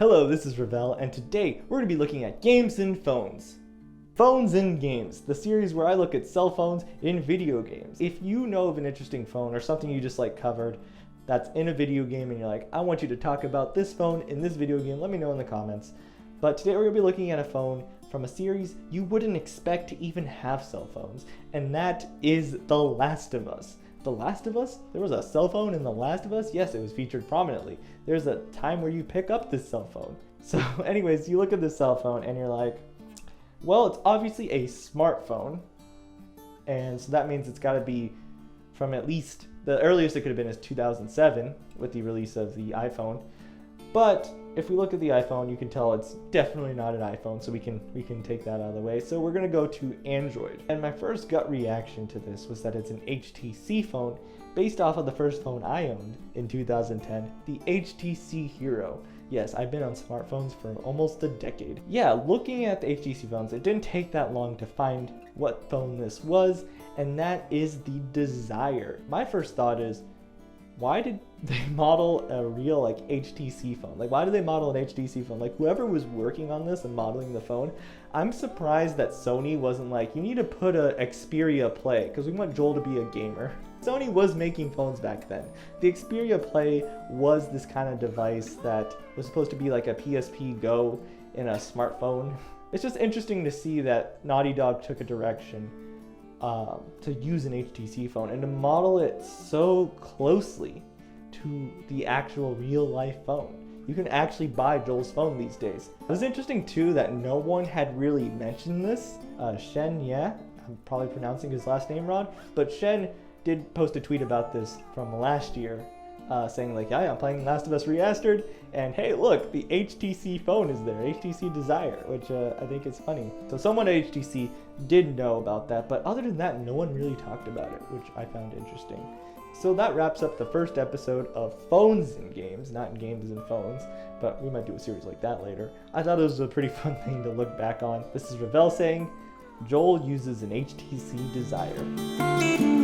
Hello, this is Ravel, and today we're going to be looking at games and phones. Phones and Games, the series where I look at cell phones in video games. If you know of an interesting phone or something you just covered that's in a video game and you're like, I want you to talk about this phone in this video game, let me know in the comments. But today we're going to be looking at a phone from a series you wouldn't expect to even have cell phones, and that is The Last of Us. The Last of Us? There was a cell phone in The Last of Us? Yes, it was featured prominently. There's a time where you pick up this cell phone. So anyways, you look at this cell phone and you're like, well, it's obviously a smartphone. And so that means it's got to be from at least, the earliest it could have been is 2007 with the release of the iPhone. But if we look at the iPhone, you can tell it's definitely not an iPhone, so we can take that out of the way. So we're gonna go to Android. And my first gut reaction to this was that it's an HTC phone based off of the first phone I owned in 2010, the HTC Hero. Yes, I've been on smartphones for almost a decade. Yeah, looking at the HTC phones, it didn't take that long to find what phone this was, and that is the Desire. My first thought is, why did they model a real HTC phone? Why did they model an HTC phone? Whoever was working on this and modeling the phone, I'm surprised that Sony wasn't you need to put a Xperia Play because we want Joel to be a gamer. Sony was making phones back then. The Xperia Play was this kind of device that was supposed to be like a PSP Go in a smartphone. It's just interesting to see that Naughty Dog took a direction to use an HTC phone and to model it so closely to the actual real life phone. You can actually buy Joel's phone these days. It was interesting too that no one had really mentioned this. Shen, yeah, I'm probably pronouncing his last name wrong, but Shen did post a tweet about this from last year, saying yeah, I'm playing Last of Us Remastered, and hey look, the HTC phone is there, HTC Desire, which I think is funny. So someone at HTC did know about that, but other than that, no one really talked about it, which I found interesting. So that wraps up the first episode of Phones and Games, not Games and Phones, but we might do a series like that later. I thought it was a pretty fun thing to look back on. This is Ravel saying, Joel uses an HTC Desire.